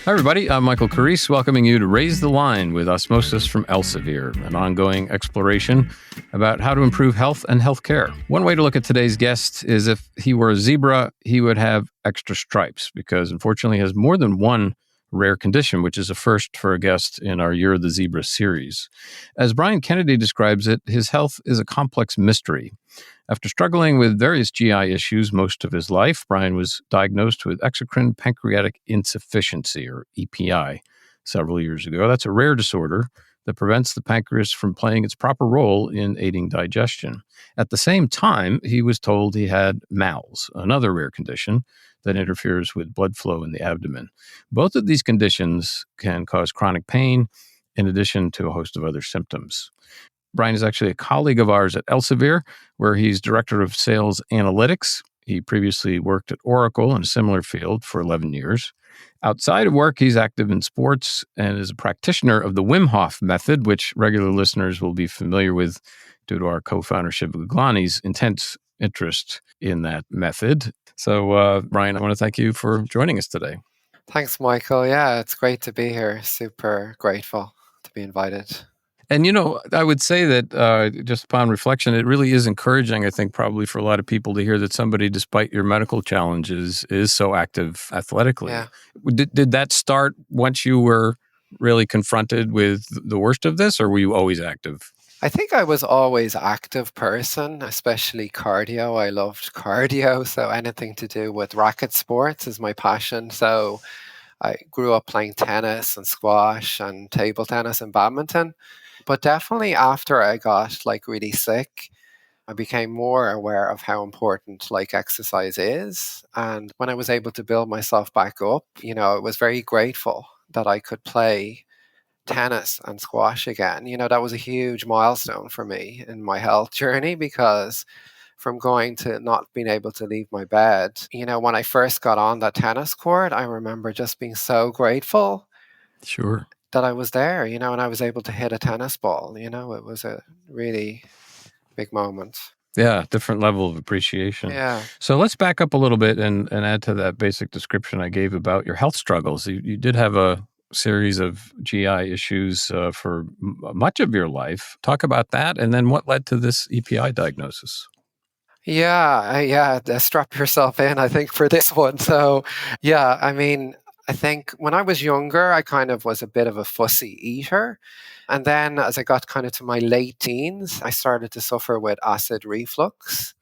Hi, everybody. I'm Michael Carrese, welcoming you to Raise the Line with Osmosis from Elsevier, an ongoing exploration about how to improve health and healthcare. One way to look at today's guest is if he were a zebra, he would have extra stripes because, unfortunately, he has more than one rare condition, which is a first for a guest in our Year of the Zebra series. As Brian Kennedy describes it, his health is a complex mystery. After struggling with various GI issues most of his life, Brian was diagnosed with exocrine pancreatic insufficiency, or EPI, several years ago. That's a rare disorder that prevents the pancreas from playing its proper role in aiding digestion. At the same time, he was told he had MALS, another rare condition that interferes with blood flow in the abdomen. Both of these conditions can cause chronic pain, in addition to a host of other symptoms. Brian is actually a colleague of ours at Elsevier, where he's Director of Sales Analytics. He previously worked at Oracle in a similar field for 11 years. Outside of work, he's active in sports and is a practitioner of the Wim Hof method, which regular listeners will be familiar with due to our co-foundership with Glani's intense interest in that method. So, Brian, I want to thank you for joining us today. Thanks, Michael. Yeah, it's great to be here. Super grateful to be invited. And, you know, I would say that just upon reflection, it really is encouraging, I think, probably for a lot of people to hear that somebody, despite your medical challenges, is so active athletically. Yeah. Did that start once you were really confronted with the worst of this, or were you always active? I think I was always an active person, especially cardio. I loved cardio, so anything to do with racket sports is my passion. So I grew up playing tennis and squash and table tennis and badminton. But definitely after I got really sick, I became more aware of how important exercise is. And when I was able to build myself back up, I was very grateful that I could play tennis and squash again. That was a huge milestone for me in my health journey because from going to not being able to leave my bed, when I first got on that tennis court, I remember just being so grateful. Sure. That I was there, and I was able to hit a tennis ball. It was a really big moment. Yeah, different level of appreciation. Yeah. So let's back up a little bit and add to that basic description I gave about your health struggles. You did have a series of GI issues for much of your life. Talk about that, and then what led to this EPI diagnosis. Yeah, strap yourself in, I think, for this one. So, yeah, I think when I was younger, I kind of was a bit of a fussy eater. And then as I got kind of to my late teens, I started to suffer with acid reflux.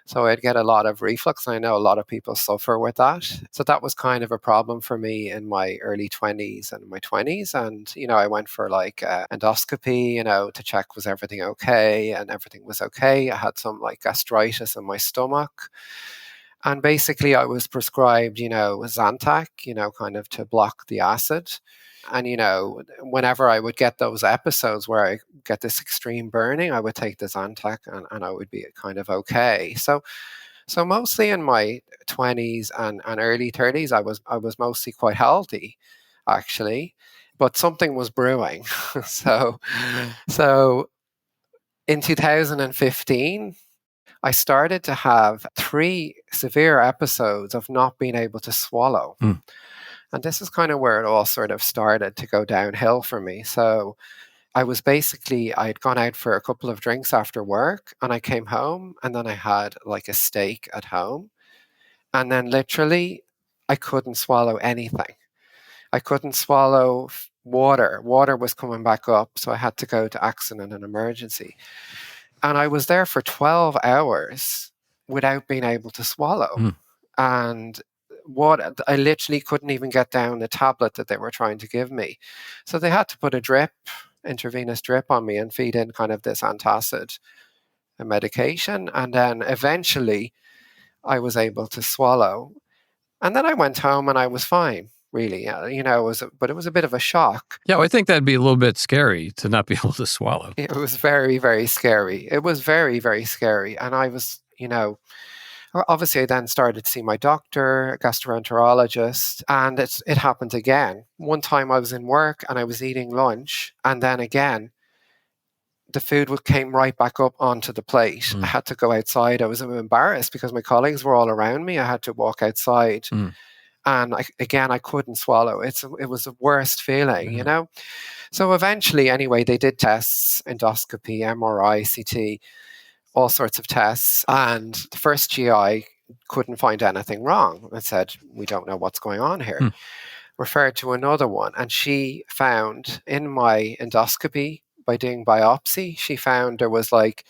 So I'd get a lot of reflux. I know a lot of people suffer with that. So that was kind of a problem for me in my early 20s and my 20s. And, I went for endoscopy, to check was everything okay. And everything was okay. I had some gastritis in my stomach. And basically I was prescribed, Zantac, kind of to block the acid. And, whenever I would get those episodes where I get this extreme burning, I would take the Zantac and I would be kind of okay. So mostly in my 20s and early 30s, I was mostly quite healthy, actually. But something was brewing. So in 2015, I started to have 3 severe episodes of not being able to swallow. And this is kind of where it all sort of started to go downhill for me. So I'd gone out for a couple of drinks after work and I came home and then I had a steak at home. And then literally I couldn't swallow anything. I couldn't swallow water. Water was coming back up. So I had to go to accident and emergency. And I was there for 12 hours without being able to swallow. And I literally couldn't even get down the tablet that they were trying to give me. So they had to put a intravenous drip on me and feed in kind of this antacid medication. And then eventually I was able to swallow. And then I went home and I was fine, really. But it was a bit of a shock. Yeah, well, I think that'd be a little bit scary to not be able to swallow. It was very, very scary. It was very, very scary. And I was, obviously, I then started to see my doctor, a gastroenterologist, and it happened again. One time I was in work and I was eating lunch, and then again, the food came right back up onto the plate. I had to go outside. I was embarrassed because my colleagues were all around me. I had to walk outside And I couldn't swallow. It was the worst feeling, you know? So eventually, anyway, they did tests, endoscopy, MRI, CT, all sorts of tests. And the first GI couldn't find anything wrong. It said, we don't know what's going on here. Referred to another one. And she found in my endoscopy, by doing biopsy, she found there was like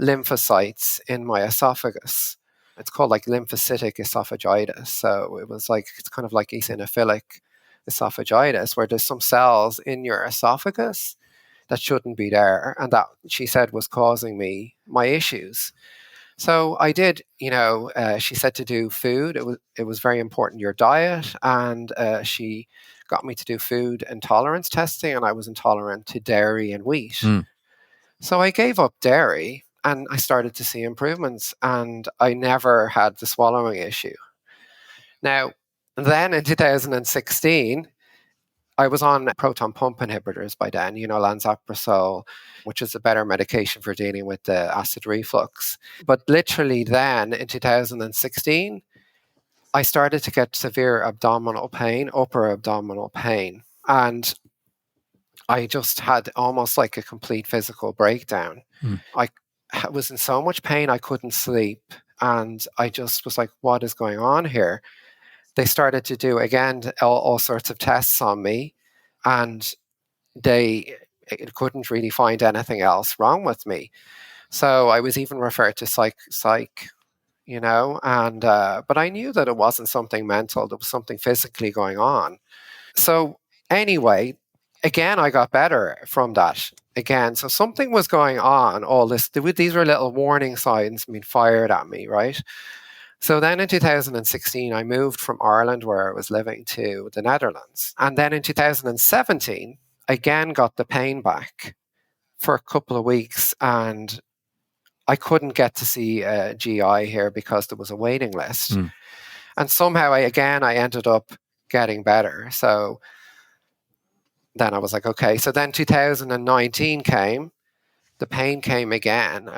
lymphocytes in my esophagus. It's called like lymphocytic esophagitis. So it was like, it's kind of like eosinophilic esophagitis, where there's some cells in your esophagus that shouldn't be there. And that, she said, was causing me my issues. So I did, she said to do food. It was very important, your diet. And she got me to do food intolerance testing, and I was intolerant to dairy and wheat. So I gave up dairy, and I started to see improvements, and I never had the swallowing issue. Now, then in 2016, I was on proton pump inhibitors by then, lansoprazole, which is a better medication for dealing with the acid reflux. But literally then in 2016, I started to get severe abdominal pain, upper abdominal pain. And I just had almost like a complete physical breakdown. I was in so much pain, I couldn't sleep. And I just was like, what is going on here? They started to do, again, all sorts of tests on me. And they couldn't really find anything else wrong with me. So I was even referred to psych, and but I knew that it wasn't something mental, there was something physically going on. So anyway, again, I got better from that. Again, so something was going on, all this, these were little warning signs being fired at me, right? So then in 2016, I moved from Ireland, where I was living, to the Netherlands. And then in 2017, I again got the pain back for a couple of weeks, and I couldn't get to see a GI here because there was a waiting list. And somehow I ended up getting better. So then I was like, okay. So then 2019 came. The pain came again.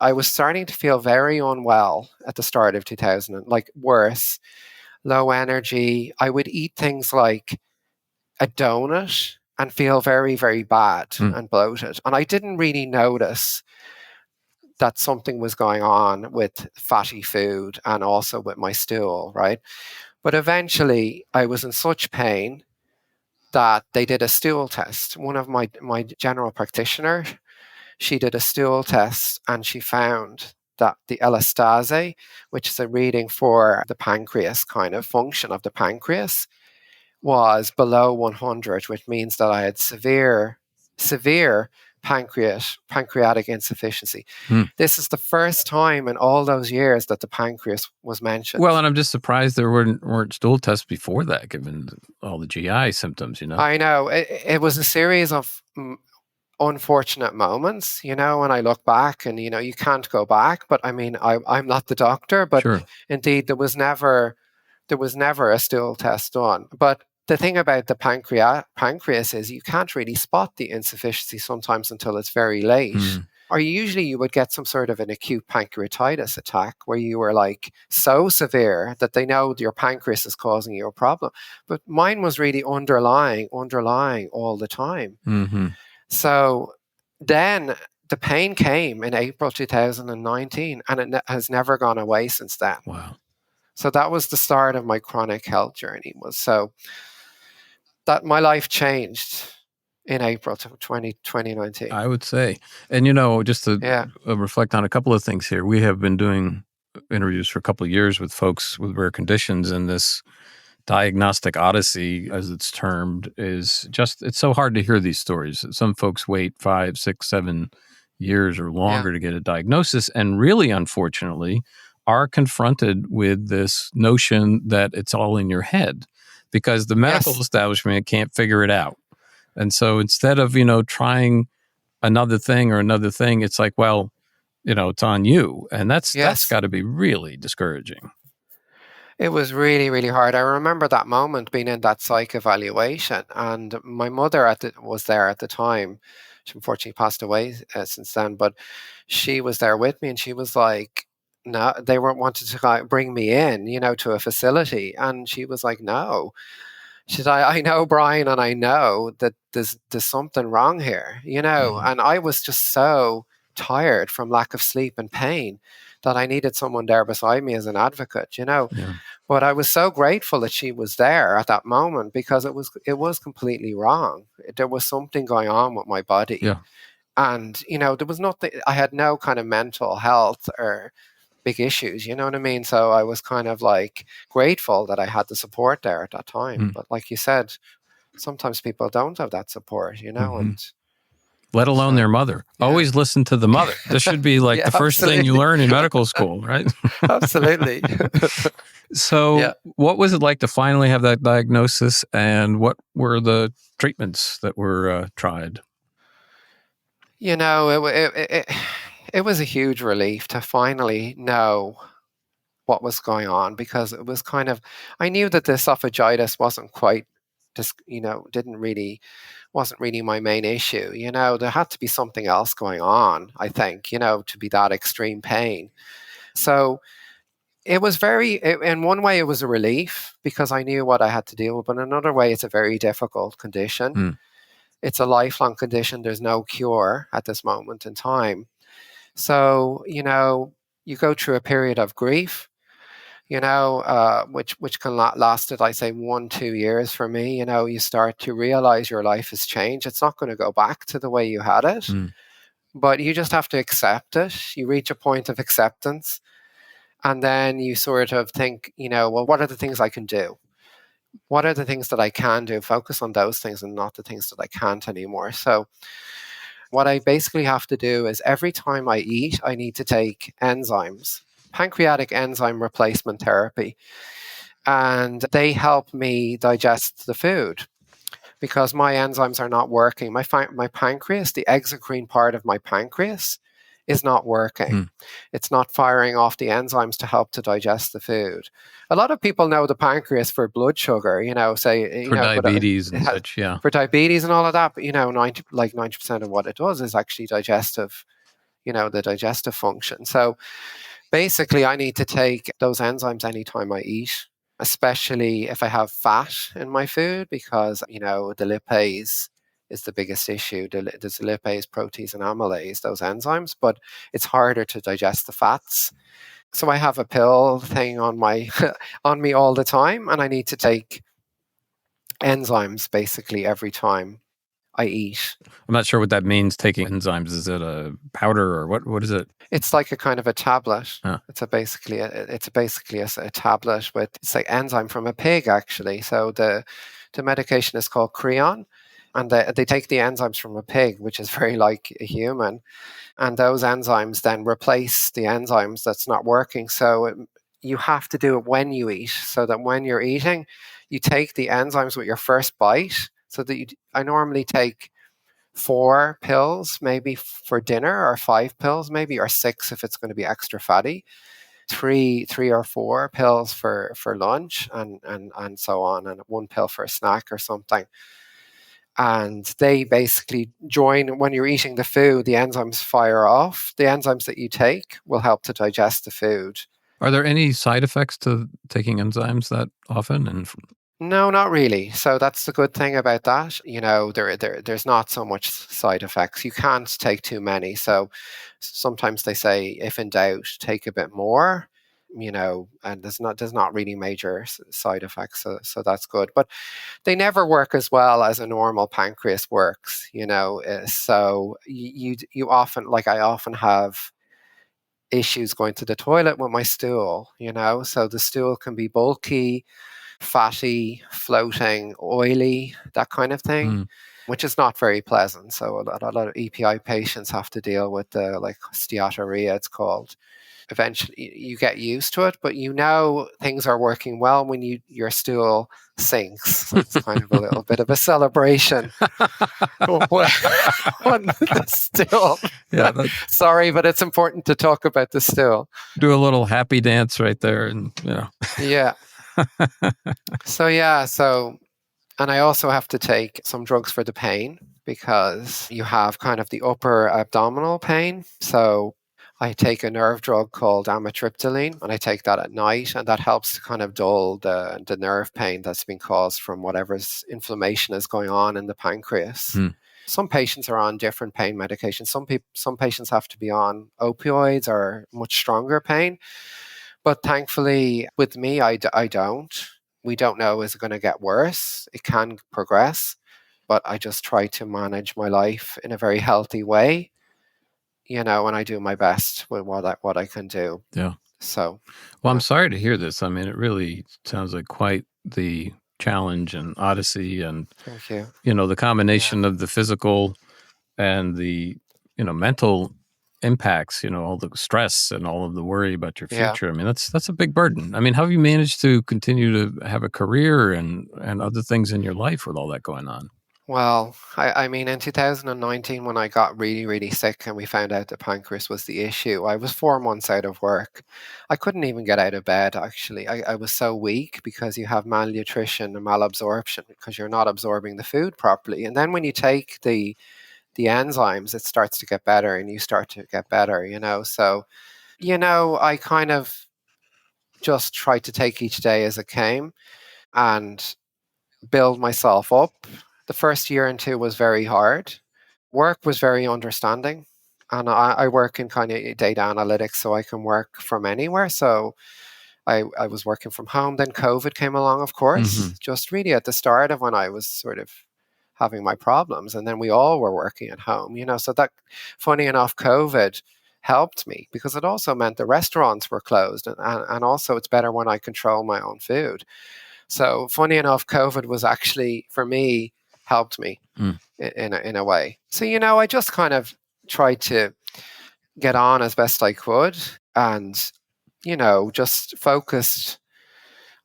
I was starting to feel very unwell at the start of 2000, like worse, low energy. I would eat things like a donut and feel very, very bad and bloated. And I didn't really notice that something was going on with fatty food and also with my stool, right? But eventually I was in such pain that they did a stool test. One of my general practitioner, she did a stool test, and she found that the elastase, which is a reading for the pancreas, kind of function of the pancreas, was below 100, which means that I had severe pancreatic insufficiency. This is the first time in all those years that the pancreas was mentioned. Well, and I'm just surprised there weren't stool tests before that, given all the GI symptoms, I know. It was a series of unfortunate moments, when I look back, and, you can't go back. But I mean, I'm not the doctor, but indeed there was never a stool test done. But the thing about the pancreas is you can't really spot the insufficiency sometimes until it's very late. Or usually you would get some sort of an acute pancreatitis attack where you were like so severe that they know your pancreas is causing you a problem. But mine was really underlying all the time. So then the pain came in April 2019, and it has never gone away since then. Wow. So that was the start of my chronic health journey. So that my life changed in April 2019. I would say. And, just to reflect on a couple of things here, we have been doing interviews for a couple of years with folks with rare conditions, and this diagnostic odyssey, as it's termed, is just, it's so hard to hear these stories. Some folks wait 5, 6, 7 years or longer to get a diagnosis, and really, unfortunately, are confronted with this notion that it's all in your head because the medical establishment can't figure it out. And so instead of, trying another thing, it's like, well, it's on you. And that's got to be really discouraging. It was really, really hard. I remember that moment being in that psych evaluation, and my mother was there at the time. She unfortunately passed away since then, but she was there with me, and she was like, no, they were wanted to bring me in, to a facility. And she was like, no. She said, I know, Brian, and I know that there's something wrong here, And I was just so tired from lack of sleep and pain that I needed someone there beside me as an advocate, Yeah. But I was so grateful that she was there at that moment, because it was completely wrong. There was something going on with my body. Yeah. And, there was nothing, I had no kind of mental health or big issues, you know what I mean? So I was kind of like grateful that I had the support there at that time. But like you said, sometimes people don't have that support, and let alone their mother. Yeah. Always listen to the mother. This should be like the first thing you learn in medical school, right? Absolutely. So what was it like to finally have that diagnosis, and what were the treatments that were tried? It was a huge relief to finally know what was going on, because it was kind of, I knew that the esophagitis wasn't quite, wasn't really my main issue. There had to be something else going on, I think, to be that extreme pain. So it was in one way, it was a relief because I knew what I had to deal with, but in another way, it's a very difficult condition. It's a lifelong condition. There's no cure at this moment in time. So, you go through a period of grief, which can lasted, I say, 1-2 years for me. You start to realize your life has changed. It's not going to go back to the way you had it, but you just have to accept it. You reach a point of acceptance, and then you sort of think, well, what are the things I can do? What are the things that I can do? Focus on those things and not the things that I can't anymore. So what I basically have to do is every time I eat, I need to take enzymes, pancreatic enzyme replacement therapy. And they help me digest the food because my enzymes are not working. My pancreas, the exocrine part of my pancreas, is not working. It's not firing off the enzymes to help to digest the food. A lot of people know the pancreas for blood sugar, say for diabetes and such, for diabetes and all of that. But 90% of what it does is actually digestive, the digestive function. So basically, I need to take those enzymes anytime I eat, especially if I have fat in my food, because the lipase is the biggest issue. There's lipase, protease, and amylase, those enzymes, but it's harder to digest the fats. So I have a pill thing on on me all the time, and I need to take enzymes basically every time I eat. I'm not sure what that means, taking enzymes. Is it a powder or what is it? It's like a kind of a tablet. It's basically a tablet with, it's like enzyme from a pig, actually. So the medication is called Creon. And they take the enzymes from a pig, which is very like a human. And those enzymes then replace the enzymes that's not working. So you have to do it when you eat, so that when you're eating, you take the enzymes with your first bite. So that I normally take 4 pills maybe for dinner, or 5 pills maybe, or 6 if it's going to be extra fatty. 3 or 4 pills for lunch, and so on, and 1 pill for a snack or something. And they basically join when you're eating the food. The enzymes fire off. The enzymes that you take will help to digest the food. Are there any side effects to taking enzymes that often? No, not really. So that's the good thing about that. There's not so much side effects. You can't take too many. So sometimes they say, if in doubt, take a bit more. And there's not really major side effects, so that's good. But they never work as well as a normal pancreas works, so you often, like I often have issues going to the toilet with my stool, so the stool can be bulky, fatty, floating, oily, that kind of thing, which is not very pleasant. So a lot of EPI patients have to deal with the steatorrhea, it's called. Eventually you get used to it, but things are working well when your stool sinks. So it's kind of a little bit of a celebration when the stool. Yeah, sorry, but it's important to talk about the stool. Do a little happy dance right there, and Yeah. And I also have to take some drugs for the pain, because you have kind of the upper abdominal pain. So I take a nerve drug called amitriptyline, and I take that at night, and that helps to kind of dull the nerve pain that's been caused from whatever's inflammation is going on in the pancreas. Some patients are on different pain medications. Some patients have to be on opioids or much stronger pain. But thankfully, with me, I don't. We don't know, is it going to get worse? It can progress. But I just try to manage my life in a very healthy way, and I do my best with what I can do. Yeah. So, well, I'm sorry to hear this. I mean, it really sounds like quite the challenge and odyssey, and thank you. The combination of the physical and the mental impacts. All the stress and all of the worry about your future. I mean, that's a big burden. I mean, how have you managed to continue to have a career and other things in your life with all that going on? Well, I mean, in 2019, when I got really, really sick and we found out the pancreas was the issue, I was 4 months out of work. I couldn't even get out of bed, actually. I was so weak because you have malnutrition and malabsorption because you're not absorbing the food properly. And then when you take the enzymes, it starts to get better and you start to get better, So, I kind of just tried to take each day as it came and build myself up. The first year and two was very hard. Work was very understanding. And I work in kind of data analytics, so I can work from anywhere. So I was working from home. Then COVID came along, of course, just really at the start of when I was sort of having my problems. And then we all were working at home, So that, funny enough, COVID helped me because it also meant the restaurants were closed. And also it's better when I control my own food. So funny enough, COVID was actually, for me, helped me in a way. So, I just kind of tried to get on as best I could and, just focused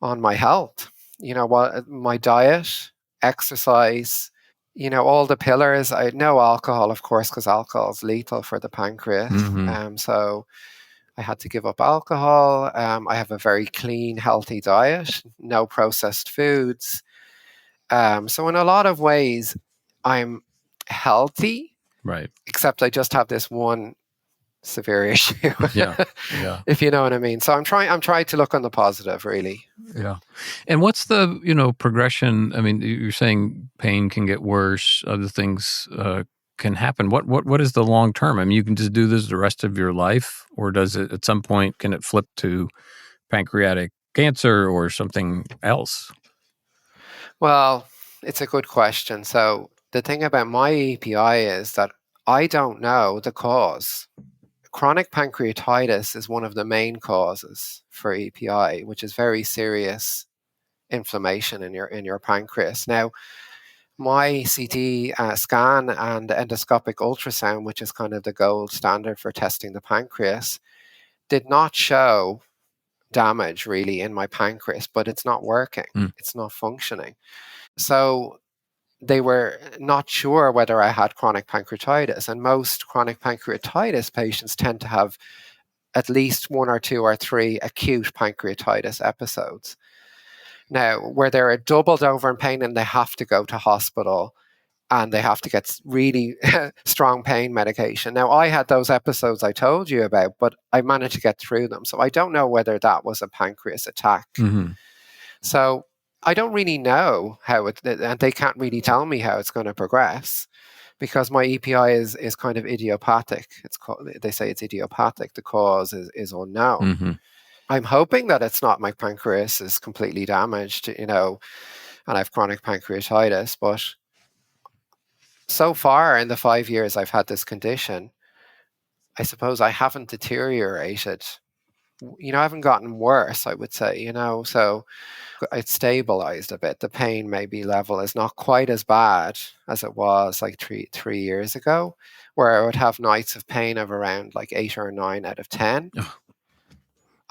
on my health, my diet, exercise, all the pillars. I had no alcohol, of course, because alcohol is lethal for the pancreas. So I had to give up alcohol. I have a very clean, healthy diet, no processed foods. So in a lot of ways, I'm healthy, right? Except I just have this one severe issue. Yeah. If you know what I mean. So I'm trying to look on the positive, really. Yeah. And what's the progression? I mean, you're saying pain can get worse, other things can happen. What is the long term? I mean, you can just do this the rest of your life, or does it at some point can it flip to pancreatic cancer or something else? Well, it's a good question. So the thing about my EPI is that I don't know the cause. Chronic pancreatitis is one of the main causes for EPI, which is very serious inflammation in your pancreas. Now, my CT scan and endoscopic ultrasound, which is kind of the gold standard for testing the pancreas, did not show damage really in my pancreas, but it's not working. It's not functioning. So they were not sure whether I had chronic pancreatitis. And most chronic pancreatitis patients tend to have at least 1 or 2 or 3 acute pancreatitis episodes. Now, where they're doubled over in pain and they have to go to hospital and they have to get really strong pain medication. Now, I had those episodes I told you about, but I managed to get through them. So I don't know whether that was a pancreas attack. So I don't really know how and they can't really tell me how it's going to progress because my EPI is kind of idiopathic. They say it's idiopathic. The cause is unknown. I'm hoping that it's not my pancreas is completely damaged, and I have chronic pancreatitis. But so far in the 5 years I've had this condition, I suppose I haven't deteriorated. I haven't gotten worse, I would say, so it's stabilized a bit. The pain maybe level is not quite as bad as it was like three years ago, where I would have nights of pain of around like 8 or 9 out of 10.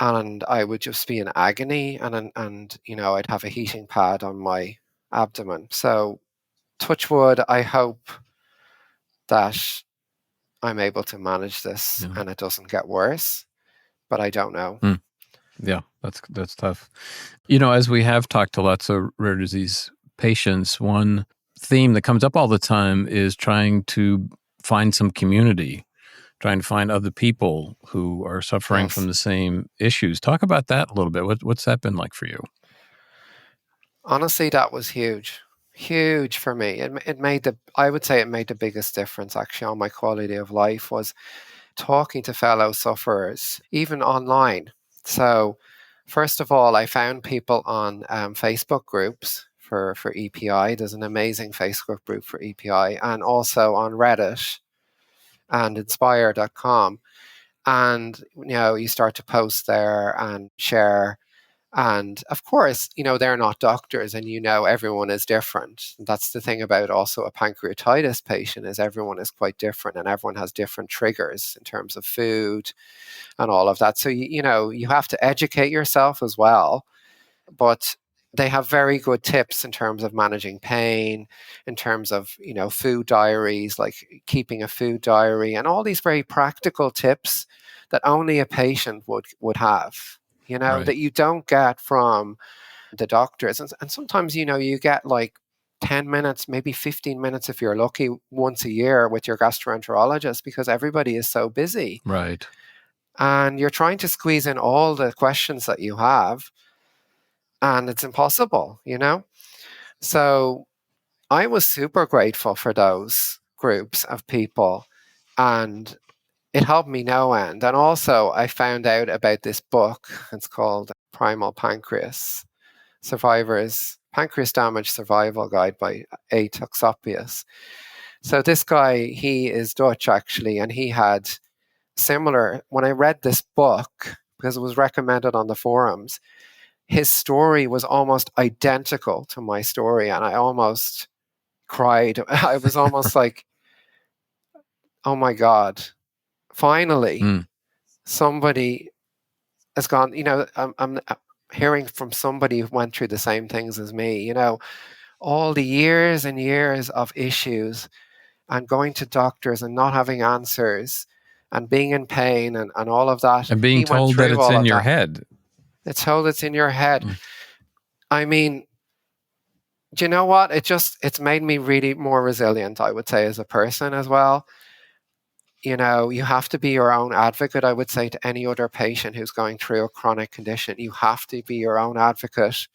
And I would just be in agony and I'd have a heating pad on my abdomen. So touch wood, I hope that I'm able to manage this and it doesn't get worse, but I don't know. Yeah, that's tough. As we have talked to lots of rare disease patients, one theme that comes up all the time is trying to find some community, trying to find other people who are suffering Yes. from the same issues. Talk about that a little bit. What's that been like for you? Honestly, that was huge for me. It made I would say it made the biggest difference actually on my quality of life, was talking to fellow sufferers, even online. So, first of all, I found people on Facebook groups for EPI. There's an amazing Facebook group for EPI, and also on Reddit and inspire.com. And, you start to post there and share. And of course, they're not doctors, and everyone is different. That's the thing about also a pancreatitis patient, is everyone is quite different, and everyone has different triggers in terms of food and all of that. So, you have to educate yourself as well. But they have very good tips in terms of managing pain, in terms of, food diaries, like keeping a food diary, and all these very practical tips that only a patient would have, Right. that you don't get from the doctors. And sometimes, you get like 10 minutes, maybe 15 minutes if you're lucky, once a year with your gastroenterologist, because everybody is so busy. Right. And you're trying to squeeze in all the questions that you have, and it's impossible. So I was super grateful for those groups of people, and it helped me no end. And also, I found out about this book. It's called Primal Pancreas: Survivors Pancreas Damage Survival Guide by A. Toxopius. So this guy, he is Dutch actually, and he had similar. When I read this book, because it was recommended on the forums, his story was almost identical to my story, and I almost cried. I was almost like, oh my God, finally, somebody has gone, I'm hearing from somebody who went through the same things as me, all the years and years of issues and going to doctors and not having answers and being in pain and all of that. And being He went told that through it's all in of your that. head. It's told it's in your head. I mean, do you know what? It's made me really more resilient, I would say, as a person as well. You have to be your own advocate, I would say, to any other patient who's going through a chronic condition. You have to be your own advocate.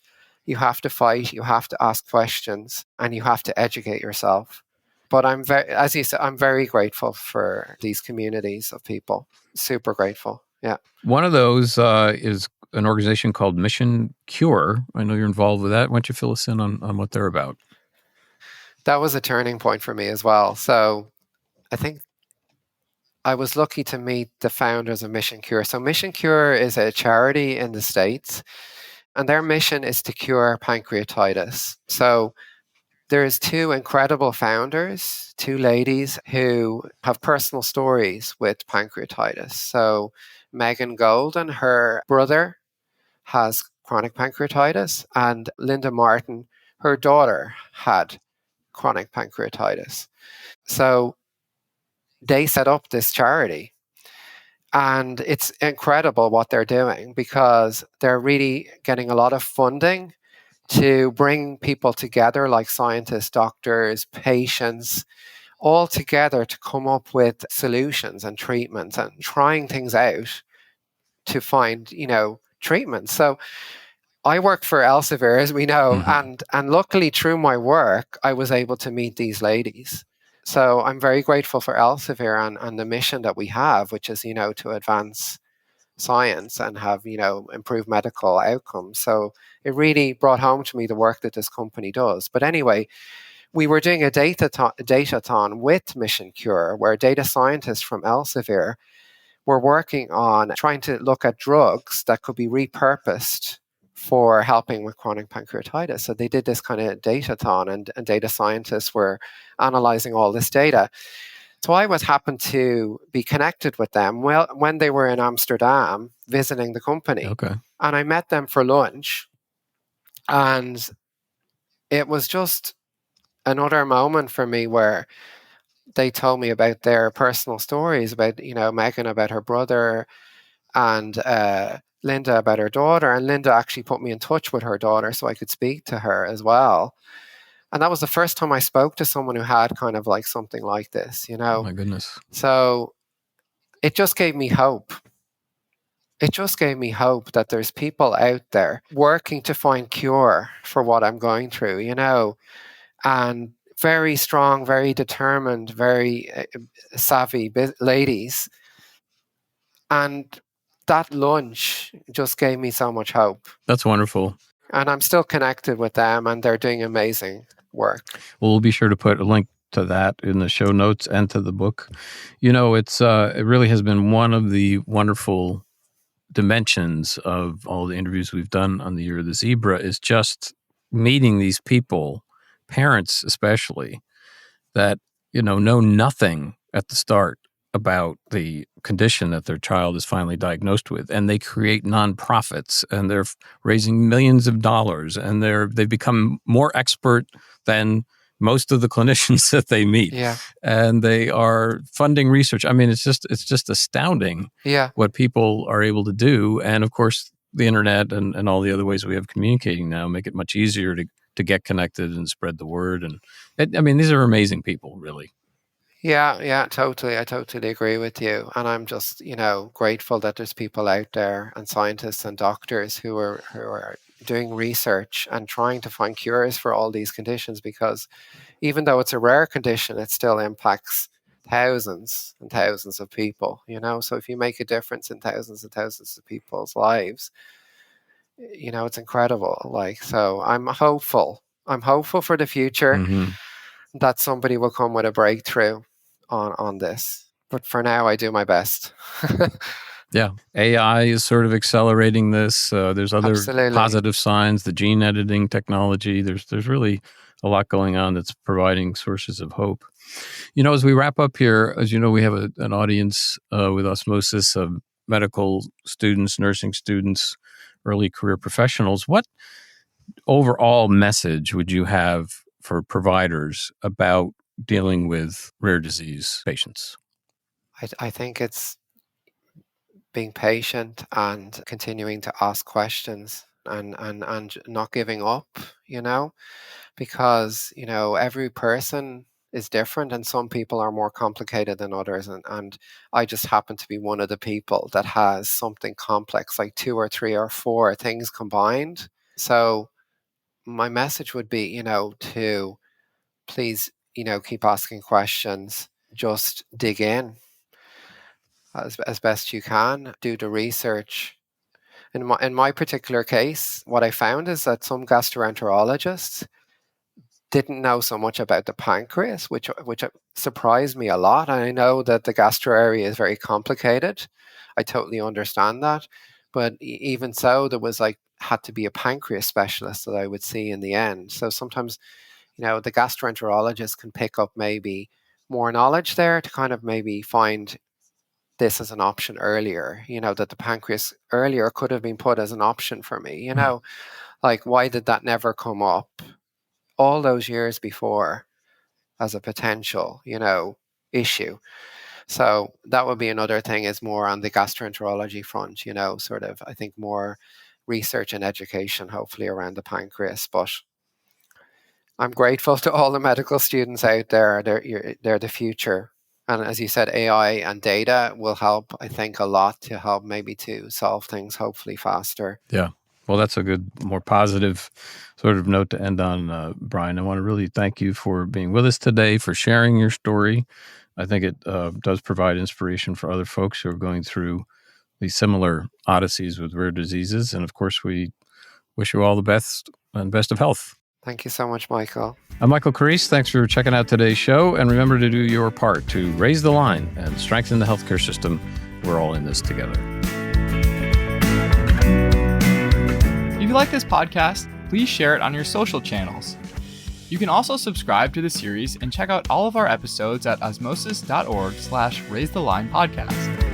You have to fight, you have to ask questions, and you have to educate yourself. But as you said, I'm very grateful for these communities of people. Super grateful. Yeah. One of those is an organization called Mission Cure. I know you're involved with that. Why don't you fill us in on what they're about? That was a turning point for me as well. So I think I was lucky to meet the founders of Mission Cure. So Mission Cure is a charity in the States, and their mission is to cure pancreatitis. So there's two incredible founders, two ladies who have personal stories with pancreatitis. So Megan Golden, her brother has chronic pancreatitis, and Linda Martin, her daughter, had chronic pancreatitis. So they set up this charity. And it's incredible what they're doing, because they're really getting a lot of funding to bring people together, like scientists, doctors, patients, all together to come up with solutions and treatments and trying things out to find, treatments. So I work for Elsevier, as we know, and luckily through my work, I was able to meet these ladies. So I'm very grateful for Elsevier and the mission that we have, which is, to advance science and have, improved medical outcomes. So it really brought home to me the work that this company does. But anyway, we were doing a datathon with Mission Cure, where data scientists from Elsevier were working on trying to look at drugs that could be repurposed for helping with chronic pancreatitis. So they did this kind of datathon, and data scientists were analyzing all this data. So I happened to be connected with them when they were in Amsterdam visiting the company. Okay. And I met them for lunch. And it was just another moment for me where they told me about their personal stories, about, Megan about her brother, and Linda about her daughter. And Linda actually put me in touch with her daughter so I could speak to her as well. And that was the first time I spoke to someone who had kind of like something like this, Oh my goodness. So it just gave me hope. It just gave me hope that there's people out there working to find cure for what I'm going through, and very strong, very determined, very savvy ladies. And that lunch just gave me so much hope. That's wonderful. And I'm still connected with them, and they're doing amazing work. Well, we'll be sure to put a link to that in the show notes and to the book. It really has been one of the wonderful dimensions of all the interviews we've done on the Year of the Zebra is just meeting these people, parents especially, that, know nothing at the start about the condition that their child is finally diagnosed with. And they create nonprofits, and they're raising millions of dollars, and they've become more expert than most of the clinicians that they meet. Yeah. And they are funding research. I mean, it's just astounding what people are able to do. And of course, the internet and all the other ways we have communicating now make it much easier to get connected and spread the word. And these are amazing people, really. Yeah, totally. I totally agree with you. And I'm just, grateful that there's people out there, and scientists and doctors who are doing research and trying to find cures for all these conditions, because even though it's a rare condition, it still impacts thousands and thousands of people, So if you make a difference in thousands and thousands of people's lives, it's incredible. So I'm hopeful. I'm hopeful for the future that somebody will come with a breakthrough on this. But for now, I do my best. Yeah. AI is sort of accelerating this. There's other positive signs, the gene editing technology. There's really a lot going on that's providing sources of hope. As we wrap up here, as you know, we have an audience with Osmosis of medical students, nursing students, early career professionals. What overall message would you have for providers about dealing with rare disease patients? I think it's being patient and continuing to ask questions and not giving up, because, every person is different, and some people are more complicated than others. And I just happen to be one of the people that has something complex, like 2 or 3 or 4 things combined. So my message would be, to please, keep asking questions, just dig in as best you can, do the research. In my particular case, what I found is that some gastroenterologists didn't know so much about the pancreas, which surprised me a lot. And I know that the gastro area is very complicated. I totally understand that. But even so, there was had to be a pancreas specialist that I would see in the end. So sometimes, the gastroenterologist can pick up maybe more knowledge there to kind of maybe find this as an option earlier, that the pancreas earlier could have been put as an option for me, why did that never come up all those years before as a potential, issue? So that would be another thing, is more on the gastroenterology front, sort of, I think, more research and education, hopefully, around the pancreas. But I'm grateful to all the medical students out there. They're the future. And as you said, AI and data will help, I think, a lot to help maybe to solve things hopefully faster. Yeah. Well, that's a good, more positive sort of note to end on, Brian. I want to really thank you for being with us today, for sharing your story. I think it does provide inspiration for other folks who are going through these similar odysseys with rare diseases. And of course, we wish you all the best and best of health. Thank you so much, Michael. I'm Michael Carrese. Thanks for checking out today's show. And remember to do your part to raise the line and strengthen the healthcare system. We're all in this together. If you like this podcast, please share it on your social channels. You can also subscribe to the series and check out all of our episodes at osmosis.org/raisethelinepodcast.